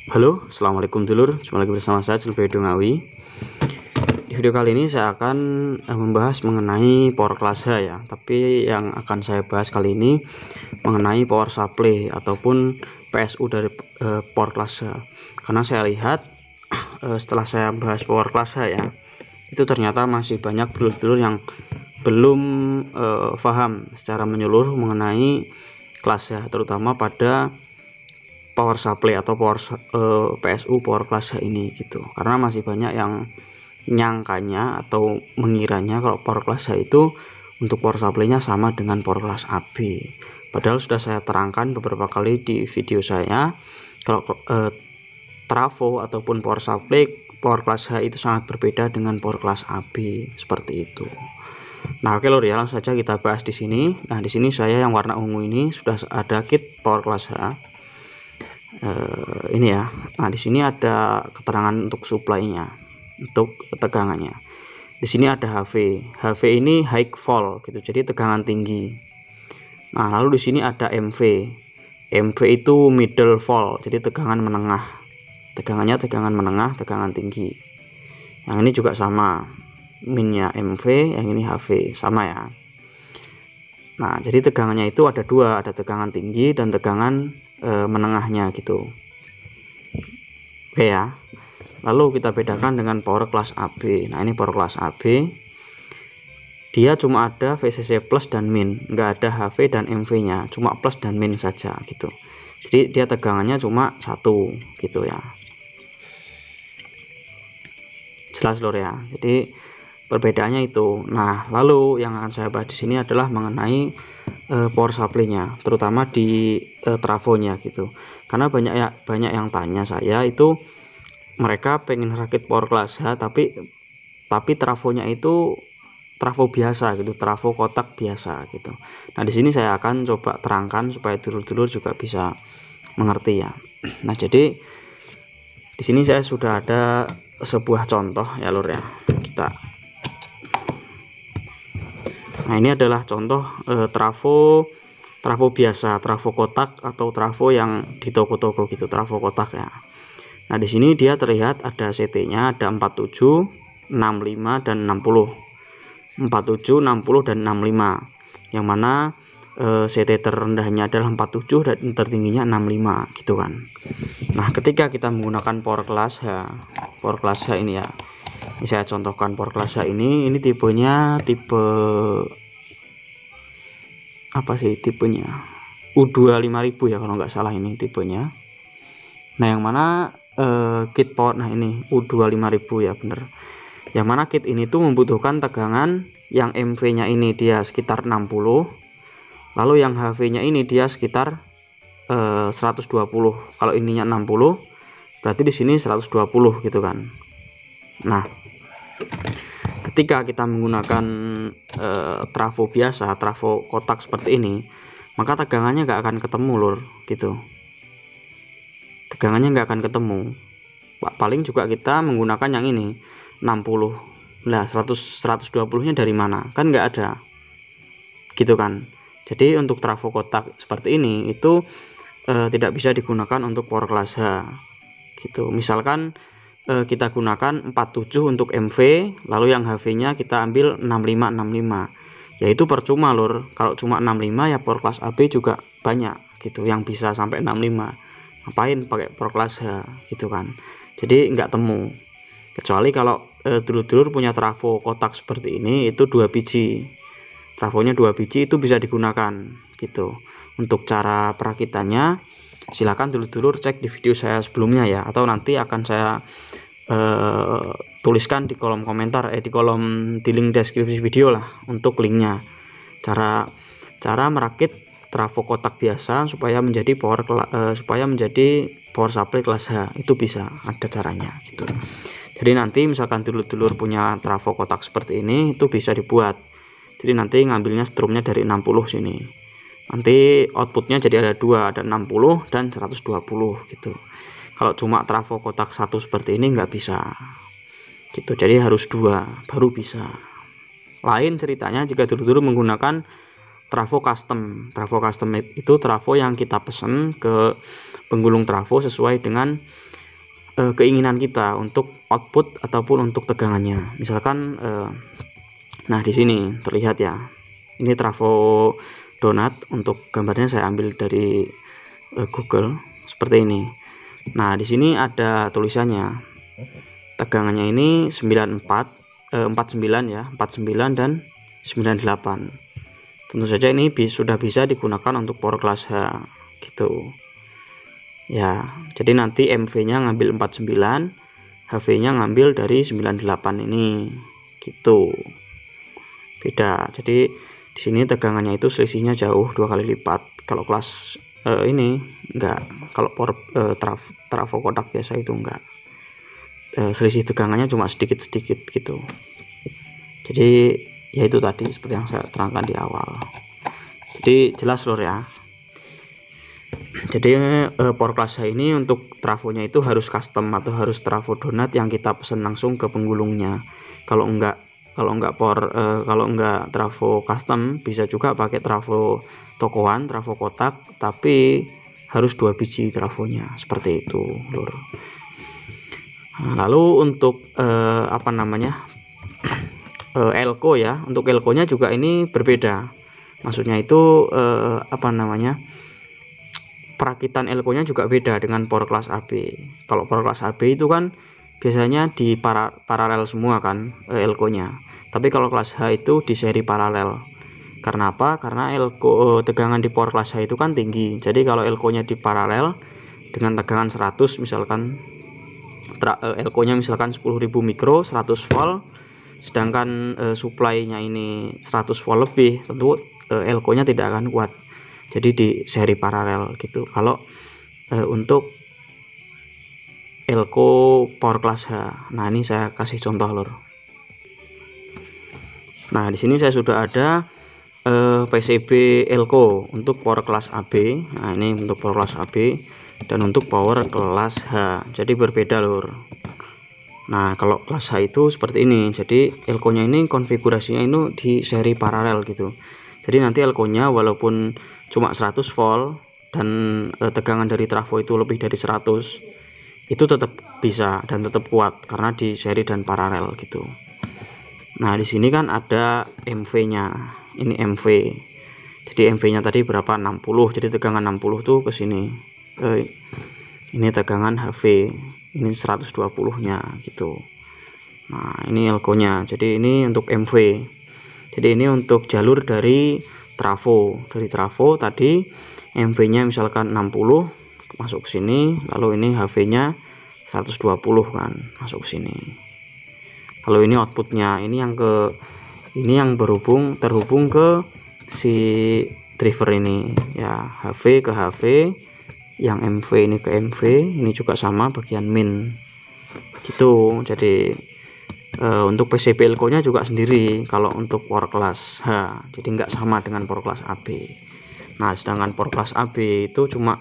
Halo, assalamualaikum dulur. Jumpa lagi bersama saya Julfedo Ngawi. Di video kali ini saya akan membahas mengenai power class H ya. Tapi yang akan saya bahas kali ini mengenai power supply ataupun PSU dari power class H. Karena saya lihat setelah saya bahas power class H ya, itu ternyata masih banyak dulur-dulur yang belum paham secara menyeluruh mengenai kelas H, terutama pada power supply atau PSU power class H ini gitu. Karena masih banyak yang nyangkanya atau mengiranya kalau power class H itu untuk power supply-nya sama dengan power class AB. Padahal sudah saya terangkan beberapa kali di video saya kalau trafo ataupun power supply power class H itu sangat berbeda dengan power class AB seperti itu. Nah, oke lor ya, langsung saja kita bahas di sini. Nah, di sini saya yang warna ungu ini sudah ada kit power class H. Ini ya. Nah, di sini ada keterangan untuk supply-nya, untuk tegangannya. Di sini ada HV. HV ini high vol gitu, jadi tegangan tinggi. Nah, lalu di sini ada MV. MV itu middle vol, jadi tegangan menengah. Tegangannya tegangan menengah, tegangan tinggi. Yang ini juga sama. Minnya MV, yang ini HV, sama ya. Nah, jadi tegangannya itu ada dua, ada tegangan tinggi dan tegangan menengahnya gitu. Oke ya. Lalu kita bedakan dengan power class AB. Nah, ini power class AB. Dia cuma ada VCC plus dan min, nggak ada HV dan MV-nya, cuma plus dan min saja gitu. Jadi dia tegangannya cuma satu gitu ya. Jelas lor ya. Jadi perbedaannya itu. Nah, lalu yang akan saya bahas di sini adalah mengenai power supply-nya, terutama di trafonya gitu. Karena banyak yang tanya saya itu, mereka pengen rakit power class H tapi trafonya itu trafo biasa gitu, trafo kotak biasa gitu. Nah, di sini saya akan coba terangkan supaya dulur-dulur juga bisa mengerti ya. Nah, jadi di sini saya sudah ada sebuah contoh ya lur ya. Nah, ini adalah contoh trafo biasa, trafo kotak atau trafo yang di toko-toko gitu, trafo kotak ya. Nah, di sini dia terlihat ada CT-nya ada 47, 65 dan 60. 47, 60 dan 65. Yang mana CT terendahnya adalah 47 dan tertingginya 65 gitu kan. Nah, ketika kita menggunakan power class H ini ya. Ini saya contohkan power class H ini tipenya tipe apa sih tipenya? U25000 ya kalau nggak salah ini tipenya. Nah, yang mana kit power, nah ini U25000 ya bener. Yang mana kit ini tuh membutuhkan tegangan yang MV-nya ini dia sekitar 60. Lalu yang HV-nya ini dia sekitar 120. Kalau ininya 60, berarti di sini 120 gitu kan. Nah, ketika kita menggunakan trafo biasa, trafo kotak seperti ini, maka tegangannya nggak akan ketemu lur gitu. Tegangannya nggak akan ketemu. Paling juga kita menggunakan yang ini 60. Nah, 120-nya dari mana? Kan nggak ada. Gitu kan. Jadi untuk trafo kotak seperti ini itu tidak bisa digunakan untuk power class H. Gitu. Misalkan kita gunakan 47 untuk MV, lalu yang HV-nya kita ambil 65. Yaitu percuma lur. Kalau cuma 65 ya power class AB juga banyak gitu yang bisa sampai 65. Ngapain pakai power class H gitu kan. Jadi nggak temu. Kecuali kalau dulur-dulur punya trafo kotak seperti ini itu 2 biji. Trafonya 2 biji itu bisa digunakan gitu. Untuk cara perakitannya silakan dulur-dulur cek di video saya sebelumnya ya, atau nanti akan saya tuliskan di kolom komentar di link deskripsi video lah untuk linknya, cara merakit trafo kotak biasa supaya menjadi power supply kelas H. Itu bisa, ada caranya gitu. Jadi nanti misalkan dulur-dulur punya trafo kotak seperti ini, itu bisa dibuat. Jadi nanti ngambilnya strumnya dari 60 sini. Nanti outputnya jadi ada dua, ada 60 dan 120 gitu. Kalau cuma trafo kotak satu seperti ini nggak bisa gitu, jadi harus dua baru bisa. Lain ceritanya jika dulur-dulur menggunakan trafo custom. Trafo custom itu trafo yang kita pesen ke penggulung trafo sesuai dengan keinginan kita untuk output ataupun untuk tegangannya. Misalkan nah di sini terlihat ya, ini trafo donat. Untuk gambarnya saya ambil dari Google seperti ini. Nah di sini ada tulisannya, tegangannya ini 49 ya, 49 dan 98. Tentu saja ini sudah bisa digunakan untuk power class H gitu ya. Jadi nanti MV-nya ngambil 49, HV-nya ngambil dari 98 ini gitu. Beda. Jadi di sini tegangannya itu selisihnya jauh 2 kali lipat. Kalau kelas ini enggak. Kalau power trafo kotak biasa itu enggak. Selisih tegangannya cuma sedikit-sedikit gitu. Jadi ya itu tadi seperti yang saya terangkan di awal. Jadi jelas lur ya. Jadi power class H ini untuk trafonya itu harus custom atau harus trafo donat yang kita pesan langsung ke penggulungnya. Kalau enggak trafo custom, bisa juga pakai trafo tokoan, trafo kotak, tapi harus 2 biji trafonya seperti itu lur. Nah, lalu untuk elko ya, untuk elko nya juga ini berbeda. Maksudnya itu perakitan elko nya juga beda dengan power class AB. Kalau power class AB itu kan biasanya di paralel semua kan elko nya, tapi kalau kelas H itu di seri paralel. Karena apa? Karena elko tegangan di power class H itu kan tinggi. Jadi kalau elko nya di paralel dengan tegangan 100 misalkan, elko nya misalkan 10.000 mikro 100 volt, sedangkan supply-nya ini 100 volt lebih, tentu elko nya tidak akan kuat. Jadi di seri paralel gitu. Kalau untuk elko power class H, nah ini saya kasih contoh lur. Nah di sini saya sudah ada PCB elko untuk power class AB. Nah ini untuk power class AB dan untuk power class H. Jadi berbeda lur. Nah kalau kelas H itu seperti ini. Jadi elko nya ini konfigurasinya ini di seri paralel gitu. Jadi nanti elko nya walaupun cuma 100 volt dan tegangan dari trafo itu lebih dari 100, itu tetap bisa dan tetap kuat karena di seri dan paralel gitu. Nah di sini kan ada MV-nya, ini MV. Jadi MV-nya tadi berapa? 60. Jadi tegangan 60 tuh ke sini. Ini tegangan HV, ini 120-nya gitu. Nah ini elko-nya. Jadi ini untuk MV. Jadi ini untuk jalur dari trafo. Dari trafo tadi MV-nya misalkan 60 masuk sini, lalu ini HV-nya 120 kan masuk sini. Kalau ini outputnya, ini yang terhubung ke si driver ini ya, HV ke HV, yang MV ini ke MV, ini juga sama bagian min gitu. Jadi untuk PCB elko nya juga sendiri kalau untuk power class H, jadi nggak sama dengan power class AB. Nah sedangkan power class AB itu cuma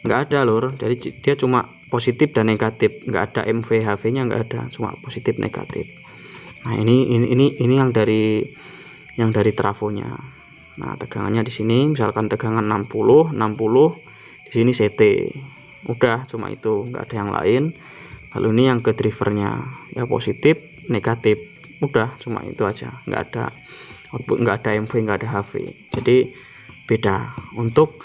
nggak ada lur, jadi dia cuma positif dan negatif, nggak ada MV HV nya, nggak ada, cuma positif negatif. Nah ini yang dari trafonya. Nah tegangannya di sini misalkan tegangan 60 di sini CT, udah cuma itu, nggak ada yang lain. Lalu ini yang ke drivernya ya, positif negatif, udah cuma itu aja, nggak ada output, nggak ada MV, nggak ada HV. Jadi beda. Untuk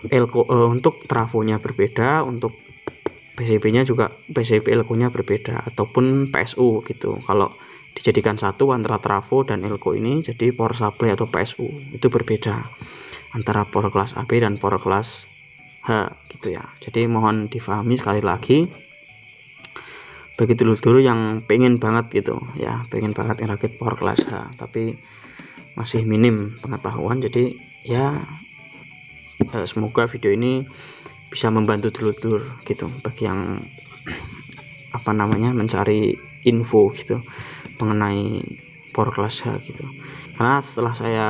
untuk trafonya berbeda, untuk PCB nya juga, PCB elko nya berbeda ataupun PSU gitu. Kalau dijadikan satu antara trafo dan elko ini jadi power supply atau PSU, itu berbeda antara power class AB dan power class H gitu ya. Jadi mohon difahami sekali lagi bagi dulur-dulur yang pengen banget gitu ya, pengen banget ngerakit power class H tapi masih minim pengetahuan. Jadi ya semoga video ini bisa membantu dulur-dulur gitu bagi yang mencari info gitu mengenai power class H gitu. Karena setelah saya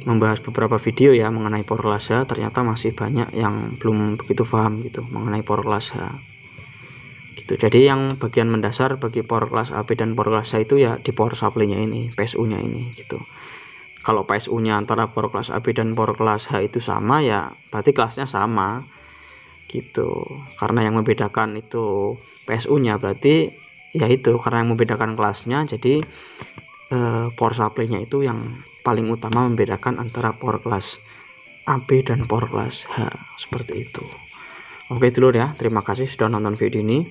membahas beberapa video ya mengenai power class H, ternyata masih banyak yang belum begitu paham gitu mengenai power class H gitu. Jadi yang bagian mendasar bagi power class AB dan power class H itu ya di power supply nya ini, PSU nya ini gitu. Kalau PSU nya antara power class AB dan power class H itu sama ya berarti kelasnya sama. gitu. Karena yang membedakan itu PSU-nya, berarti ya itu karena yang membedakan kelasnya, jadi power supply-nya itu yang paling utama membedakan antara power kelas AB dan power kelas H, seperti itu. Oke dulur ya, terima kasih sudah nonton video ini.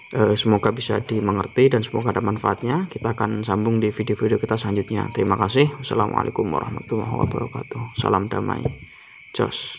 Semoga bisa dimengerti dan semoga ada manfaatnya. Kita akan sambung di video-video kita selanjutnya. Terima kasih. Wassalamualaikum warahmatullahi wabarakatuh. Salam damai. Jos.